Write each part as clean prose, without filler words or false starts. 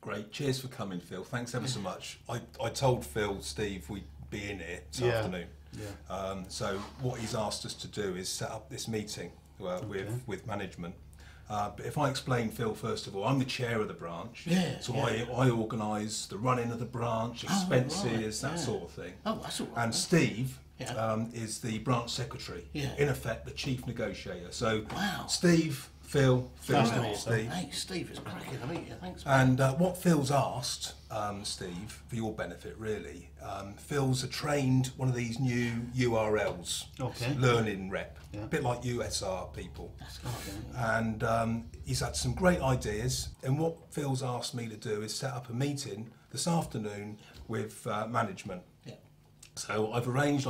Great. Cheers for coming, Phil. Thanks ever so much. I told Phil, Steve, we'd be in here this afternoon. Yeah. So what he's asked us to do is set up this meeting with management. But if I explain, Phil, first of all, I'm the chair of the branch. I organise the running of the branch, expenses, that sort of thing. Oh, that's all right. And Steve is the branch secretary, in effect the chief negotiator. So Steve, Phil, Steve. Hey, Steve, it's cracking to meet you. Thanks. And what Phil's asked, Steve, for your benefit really, Phil's trained one of these new URLs, learning rep, a bit like USR people. That's right. And he's had some great ideas, and what Phil's asked me to do is set up a meeting this afternoon with management. So I've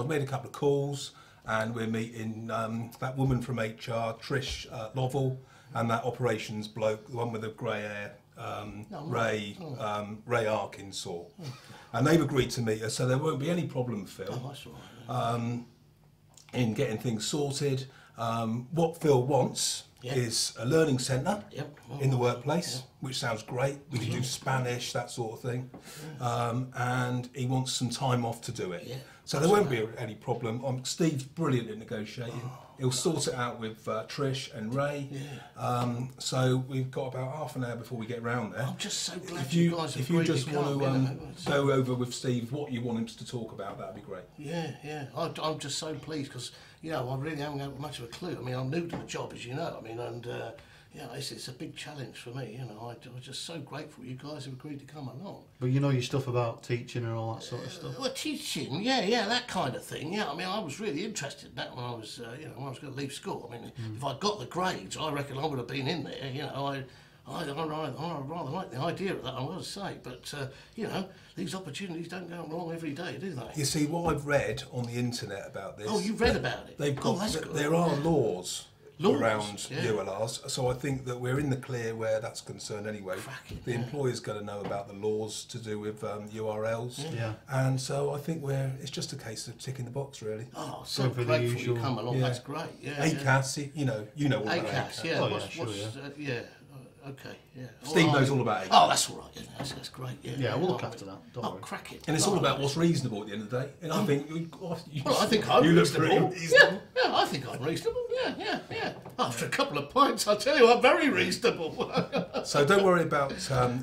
made a couple of calls, and we're meeting that woman from HR, Trish Lovell, and that operations bloke, the one with the grey hair, Ray Arkansas. And they've agreed to meet us, so there won't be any problem, Phil, that's all right, in getting things sorted. What Phil wants is a learning centre in the workplace, which sounds great. We can do Spanish, that sort of thing. And he wants some time off to do it. So there won't be any problem. Steve's brilliant at negotiating. He'll sort it out with Trish and Ray. So we've got about half an hour before we get round there. I'm just so glad you guys have If you just want to go over with Steve what you want him to talk about, that'd be great. I'm just so pleased because, you know, I really haven't got much of a clue. I mean, I'm new to the job, as you know. I mean, and it's a big challenge for me. You know, I'm just so grateful you guys have agreed to come along. But you know your stuff about teaching and all that sort of stuff. Well, teaching, that kind of thing. Yeah, I mean, I was really interested in that when I was, when I was going to leave school. I mean, if I got the grades, I reckon I would have been in there. You know, I rather like the idea of that, I must say. But these opportunities don't go wrong every day, do they? You see, what I've read on the internet about this. Oh, you've read about it? They've got. That's good. There are laws around ULRs, so I think that we're in the clear where that's concerned anyway. The employer's going to know about the laws to do with URLs, and so I think it's just a case of ticking the box, really. Oh, so grateful you come along. That's great. ACAS, you know all about ACAS. Okay, Steve knows all about it. Oh, that's all right. That's great. We'll look after that. Don't worry. Crack it. And it's all about what's reasonable at the end of the day. And I think I think I'm reasonable. I think I'm reasonable. Yeah. After a couple of pints, I tell you, I'm very reasonable. So don't worry about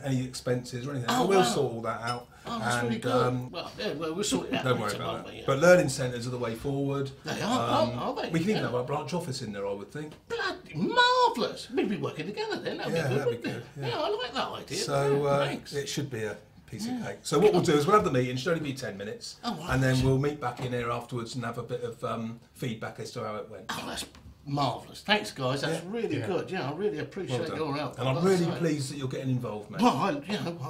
any expenses or anything. We'll sort all that out. Oh, that's really good. We'll sort it out. Don't worry about that. But learning centres are the way forward. They are, aren't they? We can even have our branch office in there, I would think. Bloody marvellous. We'd be working together then. That'd be good, that'd be wouldn't good. it? Yeah, I like that idea. So Thanks. it should be a piece of cake. So what we'll do is we'll have the meeting. It should only be 10 minutes. And then we'll meet back in here afterwards and have a bit of feedback as to how it went. Oh, that's marvellous. Thanks, guys. That's really good. Yeah, I really appreciate your help. And I'm really pleased that you're getting involved, mate. Well, I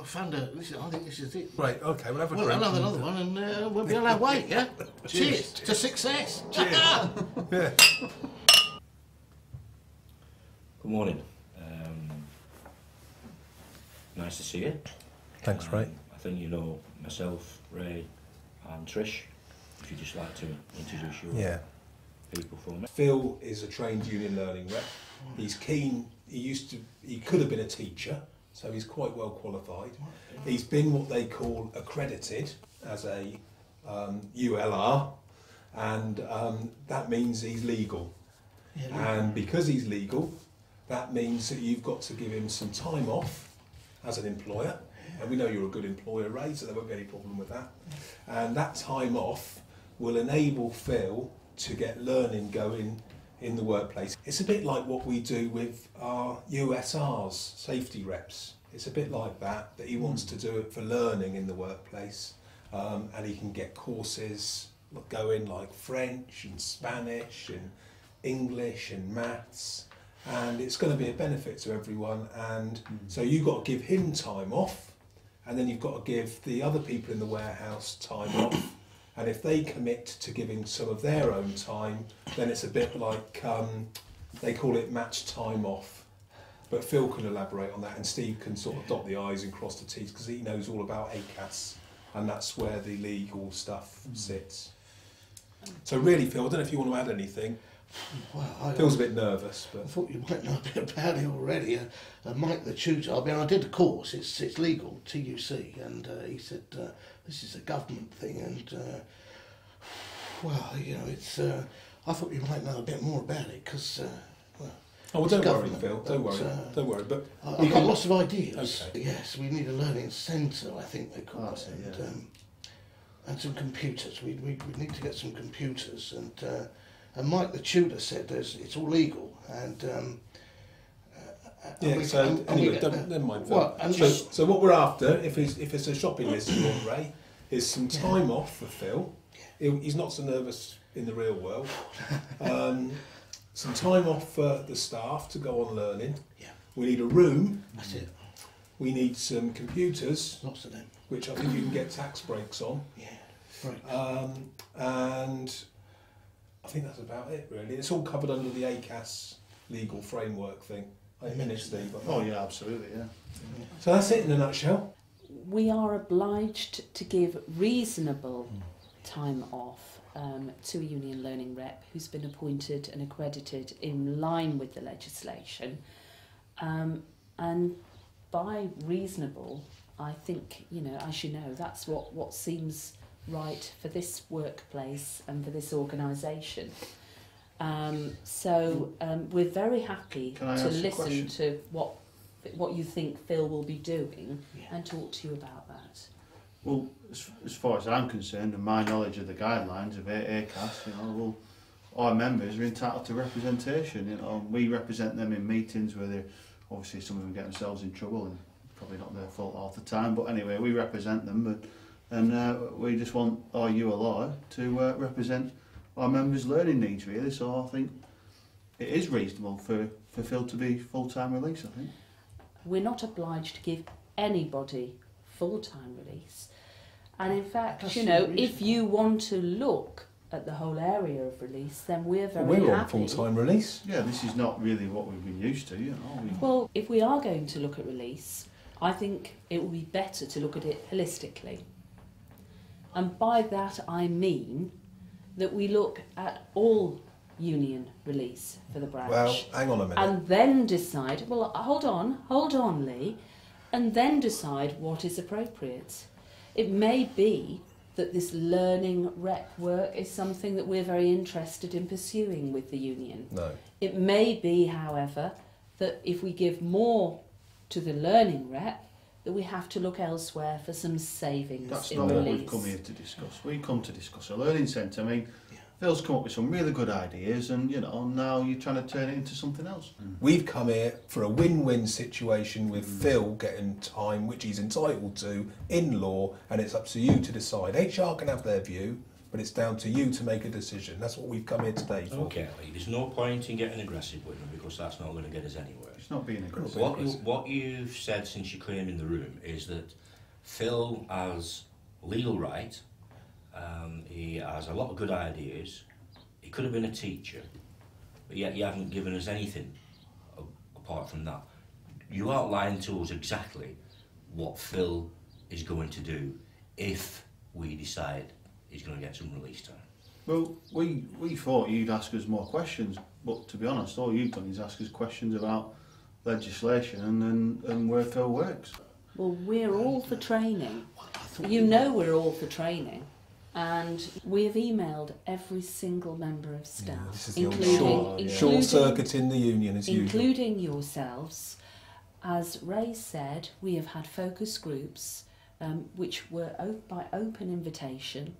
found I think this is it. Great, okay, we'll have a drink. We'll have another one and we'll be on our way, yeah? Cheers to success. Cheers. Good morning. Nice to see you. Thanks, Ray. I think you know myself, Ray and Trish. If you'd just like to introduce your people for me. Phil is a trained union learning rep. He's keen. He could have been a teacher, so he's quite well qualified. He's been what they call accredited as a ULR, and that means he's legal. And because he's legal, that means that you've got to give him some time off as an employer. And we know you're a good employer, Ray, so there won't be any problem with that. And that time off will enable Phil to get learning going in the workplace. It's a bit like what we do with our USRs, safety reps. It's a bit like that he wants to do it for learning in the workplace. And he can get courses going like French and Spanish and English and maths. And it's going to be a benefit to everyone. And so you've got to give him time off, and then you've got to give the other people in the warehouse time off. And if they commit to giving some of their own time, then it's a bit like, they call it match time off. But Phil can elaborate on that, and Steve can sort of dot the I's and cross the T's, because he knows all about ACAS, and that's where the legal stuff sits. So really, Phil, I don't know if you want to add anything. Well, Feels a bit nervous, but I thought you might know a bit about it already. Mike, the tutor, I mean, I did a course. It's legal, TUC, and he said this is a government thing, and well, you know, it's. I thought you might know a bit more about it because. Oh, well, don't worry, Phil. Don't worry. Don't worry. But I've got lots of ideas. Okay. Yes, we need a learning centre, I think they call it, yeah. and some computers. We need to get some computers, and Mike, the tutor, said it's all legal, and yeah. So anyway, never mind, Phil. Well, So what we're after, if it's a shopping list you want, Ray, is some time off for Phil. He's not so nervous in the real world. Some time off for the staff to go on learning. Yeah. We need a room. That's it. We need some computers, Lots of them. which I think you can get tax breaks on. Yeah. Right. And I think that's about it, really. It's all covered under the ACAS legal framework thing. I finished, Steve. Oh yeah, absolutely, yeah. So that's it in a nutshell. We are obliged to give reasonable time off to a union learning rep who's been appointed and accredited in line with the legislation. And by reasonable, I think, you know, as you know, that's what seems right for this workplace and for this organisation. So we're very happy to listen to what you think Phil will be doing and talk to you about that. Well, as far as I'm concerned, and my knowledge of the guidelines of ACAS, you know, well, our members are entitled to representation. You know, we represent them in meetings where they, obviously, some of them get themselves in trouble, and probably not their fault half the time. But anyway, we represent them, and we just want our ULI to represent our members' learning needs, really. So I think it is reasonable for Phil to be full-time release. I think we're not obliged to give anybody full-time release. And in fact, That's you know, reasonable. if you want to look at the whole area of release, then we're very We're on happy. full-time release. yeah, this is not really what we've been used to, you know. Well, if we are going to look at release, I think it would be better to look at it holistically. And by that I mean that we look at all union release for the branch. Well, hang on a minute. And then decide, well, hold on, Lee, and then decide what is appropriate. It may be that this learning rep work is something that we're very interested in pursuing with the union. No. It may be, however, that if we give more to the learning rep, that we have to look elsewhere for some savings That's in not release. what we've come here to discuss. We come to discuss a learning centre. I mean, Phil's come up with some really good ideas, and you know, now you're trying to turn it into something else. We've come here for a win-win situation with Phil getting time which he's entitled to in law, and it's up to you to decide. HR can have their view, but it's down to you to make a decision. That's what we've come here today for. Okay, Lee, there's no point in getting aggressive with them because that's not going to get us anywhere. It's not being aggressive. What you've said since you came in the room is that Phil has legal right, he has a lot of good ideas, he could have been a teacher, but yet you haven't given us anything apart from that. You outlined to us exactly what Phil is going to do if we decide he's going to get some release time. Well, we thought you'd ask us more questions, but to be honest, all you've done is ask us questions about legislation and where Phil works. Well, we're all for training. You know we're all for training. And we have emailed every single member of staff, This is the including short circuit in the union as usual. including yourselves. As Ray said, we have had focus groups which were by open invitation,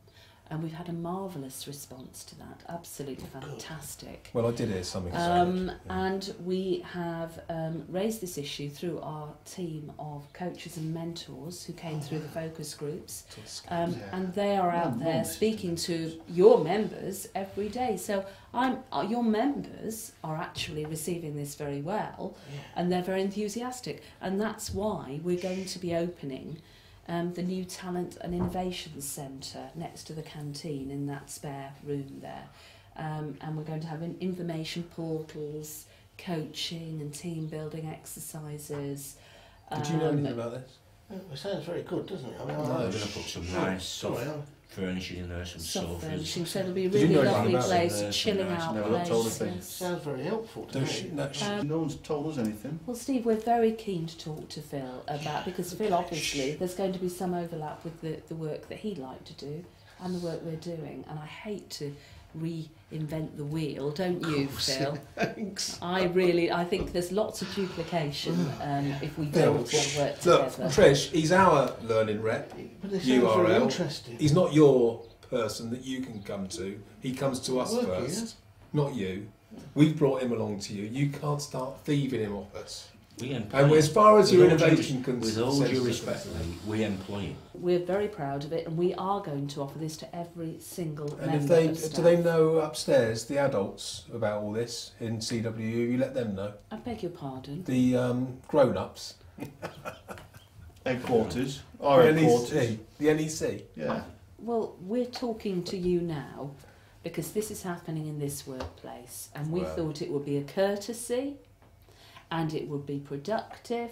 and we've had a marvellous response to that. Absolutely fantastic. Well, I did hear something. And we have raised this issue through our team of coaches and mentors who came through the focus groups, and they are out there speaking to your members every day. So your members are actually receiving this very well, and they're very enthusiastic, and that's why we're going to be opening the new Talent and Innovation Centre next to the canteen in that spare room there. And we're going to have information portals, coaching and team building exercises. Did you know anything about this? It sounds very good, doesn't it? I mean, We're going to put some nice furnishing in there, some Soft sofas. furnishing, so it'll be a Did you really know anything lovely about place, it? a chilling Nice. out No, not told us place. anything. Yes. Sounds very helpful to Does she, me. no, No one's told us anything. Well, Steve, we're very keen to talk to Phil about, because Phil, obviously, there's going to be some overlap with the work that he'd like to do and the work we're doing, and I hate to reinvent the wheel, don't you, Phil? Thanks. I think there's lots of duplication if we Phil, don't all work look, together. Trish, he's our learning rep. But it sounds very URL. interesting. He's not your person that you can come to. He comes to us Work first, not you. We've brought him along to you. You can't start thieving him off us. We employ And him. as far as your With all due innovation With all due concern- respect, Lee, we employ him. We're very proud of it, and we are going to offer this to every single And member if they of staff. do they know upstairs, the adults, about all this in CWU? You let them know. I beg your pardon. The grown-ups. Headquarters. Our headquarters. The NEC. Yeah. Well, we're talking to you now because this is happening in this workplace, and we Well. thought it would be a courtesy, and it would be productive,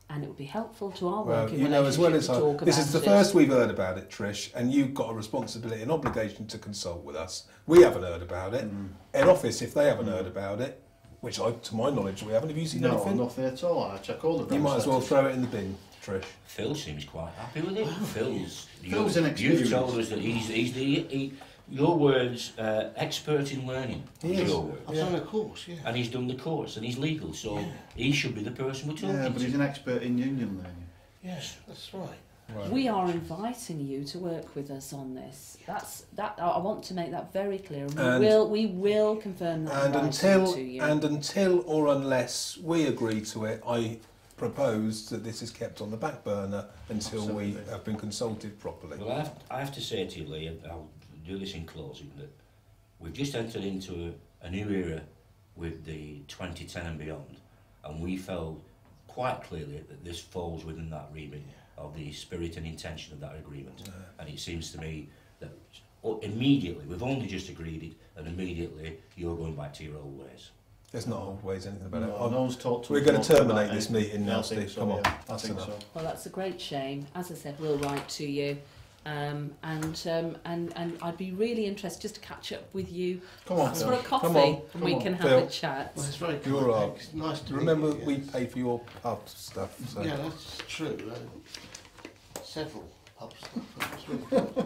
and it would be helpful to our Well, working you know, as well relationship as to talk this about is the it. first we've heard about it, Trish, and you've got a responsibility and obligation to consult with us. We haven't heard about it. Head office, if they haven't heard about it, which to my knowledge we haven't. Have you seen No, anything? nothing at all. I check all the You might as well branch throw it in the bin, Trish. Phil seems quite happy with it. Phil's You've inexperienced. told us that he's your words, expert in learning. He is. Your words. I've done a course, yeah. And he's done the course and he's legal, so he should be the person we're talking Yeah, but to. he's an expert in union learning. Yes, that's right. Right. We are inviting you to work with us on this. I want to make that very clear. We will confirm that And in until writing to you. until or unless we agree to it, I propose that this is kept on the back burner until we Absolutely. have been consulted properly. Well, I have to say to you, Lee, and I'll do this in closing, that we've just entered into a new era with the 2010 and beyond, and we felt quite clearly that this falls within that remit of the spirit and intention of that agreement. And it seems to me that immediately, we've only just agreed it, and immediately you're going back to your old ways. There's not always anything about No, it. no one's talked to We're us going about to terminate that, this eh? meeting now, I think Steve. so, Come on, yeah. I that's think enough. so. Well, that's a great shame. As I said, we'll write to you. And I'd be really interested just to catch up with you Come on, for Phil. a coffee, Come on, and come we on. can have Phil. a chat. Well, it's very You're kind. right. It's nice to Remember, meet you, we yes. pay for your pub stuff. So. Yeah, that's true. Several pub stuff. That's really good.